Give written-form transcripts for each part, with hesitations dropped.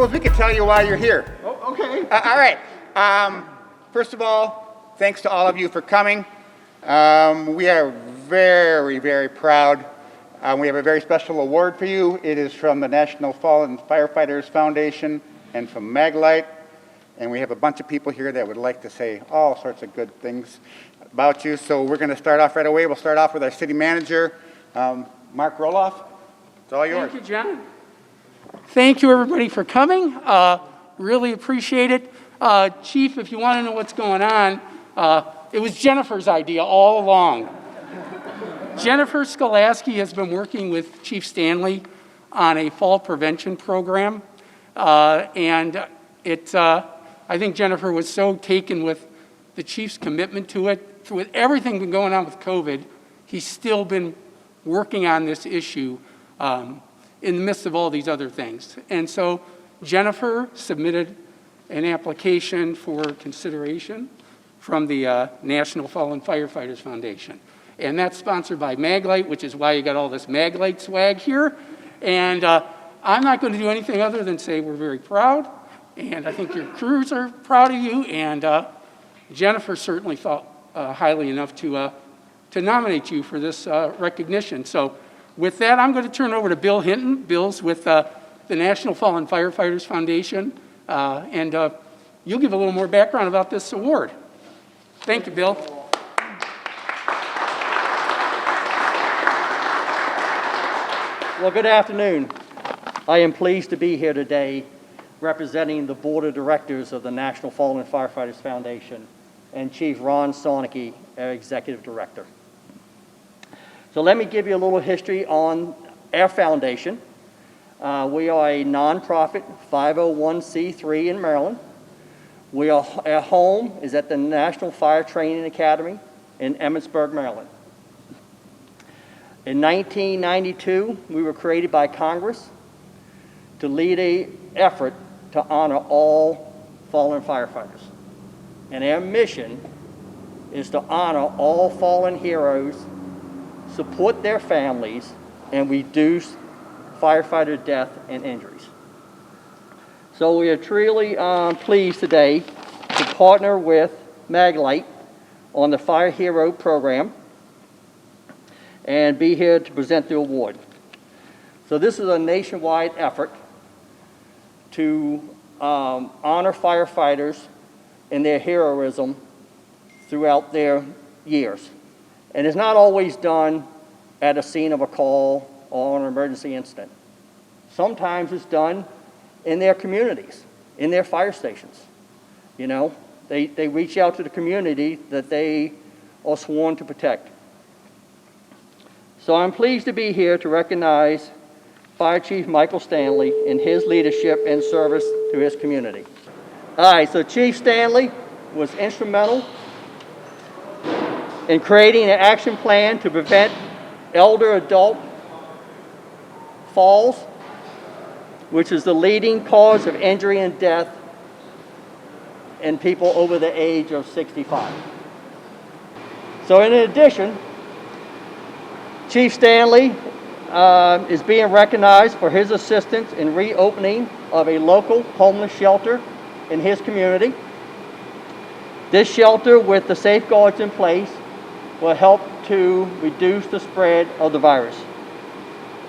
suppose we could tell you why you're here. Oh, okay. All right. First of all, thanks to all of you for coming. We are very, very proud. We have a very special award for you. It is from the National Fallen Firefighters Foundation and from Mag-Lite. And we have a bunch of people here that would like to say all sorts of good things about you. So we're going to start off right away. We'll start off with our city manager, Mark Roloff. It's all yours. Thank you, John. Thank you, everybody, for coming. Really appreciate it. Chief, if you want to know what's going on, it was Jennifer's idea all along. Jennifer Skolaski has been working with Chief Stanley on a fall prevention program. I think Jennifer was so taken with the chief's commitment to it. With everything been going on with COVID, he's still been working on this issue in the midst of all these other things. And so Jennifer submitted an application for consideration from the National Fallen Firefighters Foundation. And that's sponsored by Mag-Lite, which is why you got all this Mag-Lite swag here. And I'm not going to do anything other than say we're very proud. And I think your crews are proud of you. And Jennifer certainly thought highly enough to nominate you for this recognition. So with that, I'm going to turn over to Bill Hinton. Bill's with the National Fallen Firefighters Foundation. And you'll give a little more background about this award. Thank you, Bill. Well, good afternoon. I am pleased to be here today representing the Board of Directors of the National Fallen Firefighters Foundation and Chief Ron Sonecki, our Executive Director. So let me give you a little history on our foundation. We are a nonprofit 501c3 in Maryland. Our home is at the National Fire Training Academy in Emmitsburg, Maryland. In 1992, we were created by Congress to lead an effort to honor all fallen firefighters. And our mission is to honor all fallen heroes, support their families, and reduce firefighter death and injuries. So we are truly pleased today to partner with Mag-Lite on the Fire Hero program and be here to present the award. So this is a nationwide effort to honor firefighters and their heroism throughout their years. And it's not always done at a scene of a call or an emergency incident. Sometimes it's done in their communities, in their fire stations. You know, they reach out to the community that they are sworn to protect. So I'm pleased to be here to recognize Fire Chief Michael Stanley in his leadership and service to his community. All right, so Chief Stanley was instrumental in creating an action plan to prevent elder adult falls, which is the leading cause of injury and death in people over the age of 65. So in addition, Chief Stanley is being recognized for his assistance in reopening of a local homeless shelter in his community. This shelter, with the safeguards in place, will help to reduce the spread of the virus.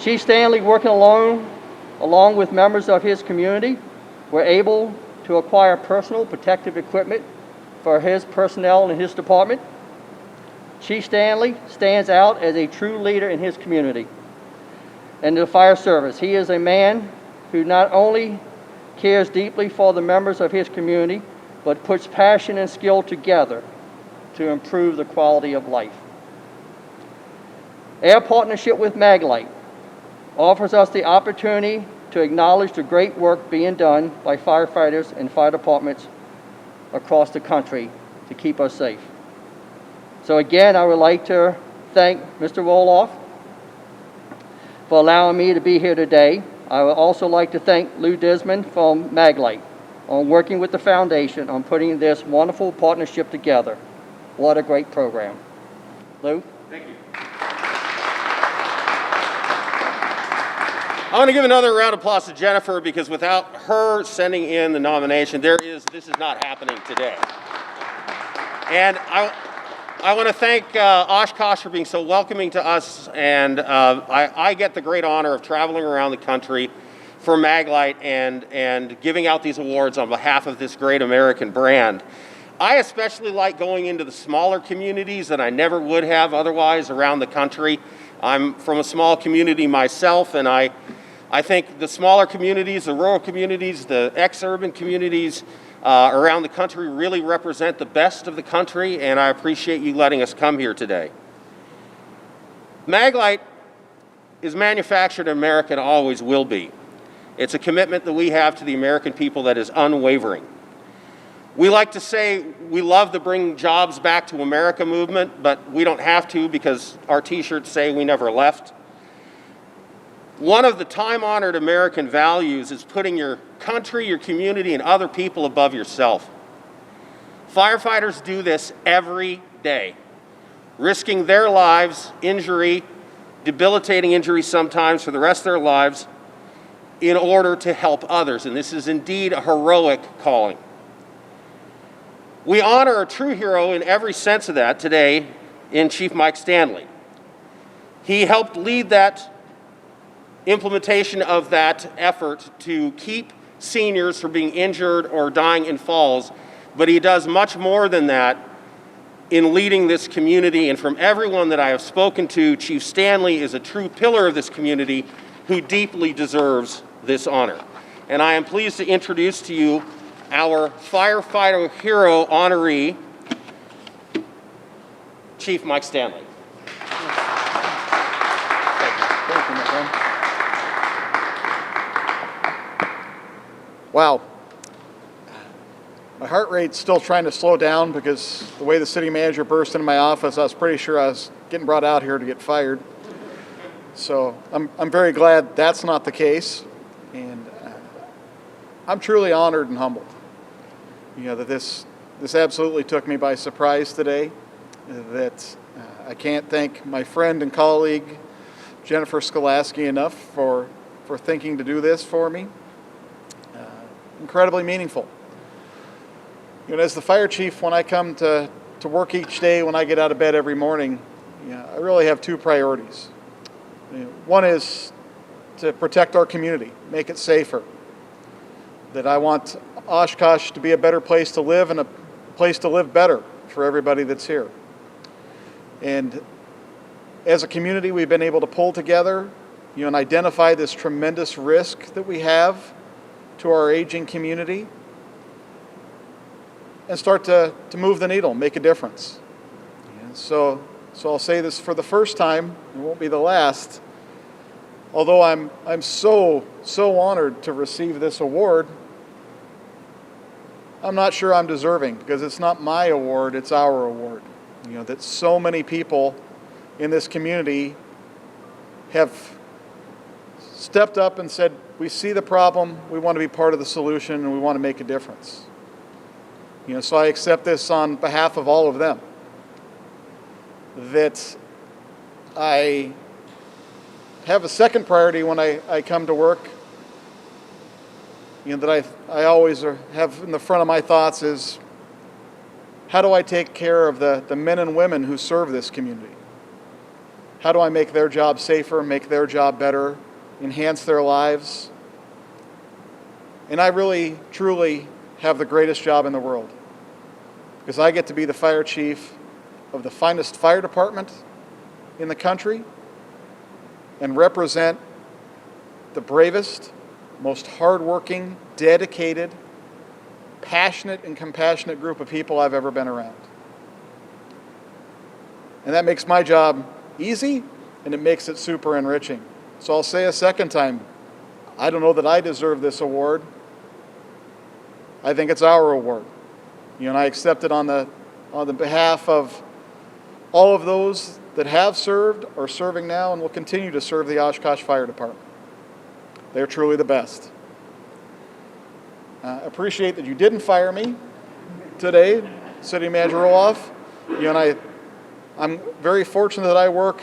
Chief Stanley, working along with members of his community, were able to acquire personal protective equipment for his personnel in his department. Chief Stanley stands out as a true leader in his community and the fire service. He is a man who not only cares deeply for the members of his community, but puts passion and skill together to improve the quality of life. Our partnership with Mag-Lite offers us the opportunity to acknowledge the great work being done by firefighters and fire departments across the country to keep us safe. So again, I would like to thank Mr. Roloff for allowing me to be here today. I would also like to thank Lou Disman from Mag-Lite on working with the foundation on putting this wonderful partnership together. What a great program. Lou? Thank you. I want to give another round of applause to Jennifer, because without her sending in the nomination, this is not happening today. And I want to thank Oshkosh for being so welcoming to us, and I get the great honor of traveling around the country for Mag-Lite and giving out these awards on behalf of this great American brand. I especially like going into the smaller communities that I never would have otherwise around the country. I'm from a small community myself, and I think the smaller communities, the rural communities, the ex-urban communities around the country really represent the best of the country, and I appreciate you letting us come here today. Mag-Lite is manufactured in America and always will be. It's a commitment that we have to the American people that is unwavering. We like to say we love the Bring Jobs Back to America movement, but we don't have to because our t-shirts say we never left. One of the time-honored American values is putting your country, your community, and other people above yourself. Firefighters do this every day, risking their lives, injury, debilitating injury sometimes for the rest of their lives, in order to help others, and this is indeed a heroic calling. We honor a true hero in every sense of that today in Chief Mike Stanley. He helped lead that implementation of that effort to keep seniors from being injured or dying in falls, but he does much more than that in leading this community, and from everyone that I have spoken to, Chief Stanley is a true pillar of this community who deeply deserves this honor. And I am pleased to introduce to you our Firefighter Hero honoree, Chief Mike Stanley. Thank you, my friend. Wow. My heart rate's still trying to slow down because the way the city manager burst into my office, I was pretty sure I was getting brought out here to get fired. So I'm very glad that's not the case, and I'm truly honored and humbled. You know, that this absolutely took me by surprise today, that I can't thank my friend and colleague Jennifer Skolaski enough for thinking to do this for me. Incredibly meaningful. You know, as the fire chief, when I come to work each day, when I get out of bed every morning, you know, I really have two priorities. You know, one is to protect our community, make it safer. That I want Oshkosh to be a better place to live and a place to live better for everybody that's here. And as a community, we've been able to pull together, you know, and identify this tremendous risk that we have to our aging community and start to move the needle, make a difference. And so I'll say this for the first time, it won't be the last. Although I'm so honored to receive this award, I'm not sure I'm deserving, because it's not my award, it's our award. You know, that so many people in this community have stepped up and said, we see the problem, we want to be part of the solution, and we want to make a difference. You know, so I accept this on behalf of all of them. That I have a second priority when I come to work, you know, that I always have in the front of my thoughts is, how do I take care of the men and women who serve this community? How do I make their job safer, make their job better, enhance their lives? And I really, truly have the greatest job in the world, because I get to be the fire chief of the finest fire department in the country and represent the bravest, most hardworking, dedicated, passionate, and compassionate group of people I've ever been around. And that makes my job easy, and it makes it super enriching. So I'll say a second time, I don't know that I deserve this award. I think it's our award. You know, and I accept it on the behalf of all of those that have served, are serving now, and will continue to serve the Oshkosh Fire Department. They're truly the best. Appreciate that you didn't fire me today, City Manager Roloff. You know, and I'm very fortunate that I work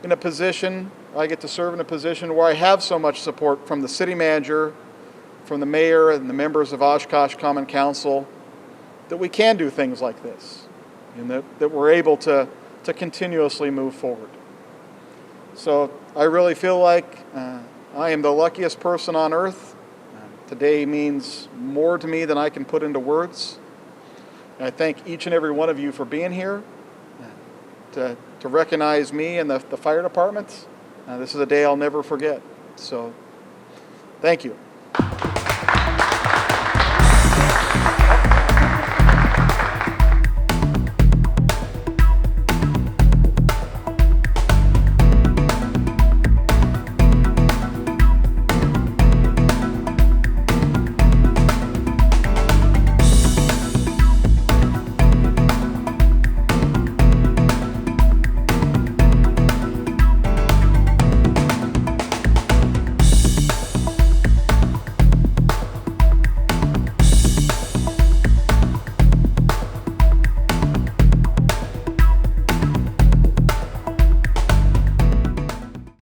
in a position I get to serve in a position where I have so much support from the city manager, from the mayor, and the members of Oshkosh Common Council, that we can do things like this, and that we're able to continuously move forward. So I really feel like I am the luckiest person on earth. Today means more to me than I can put into words. And I thank each and every one of you for being here, to recognize me and the fire department. This is a day I'll never forget. So thank you.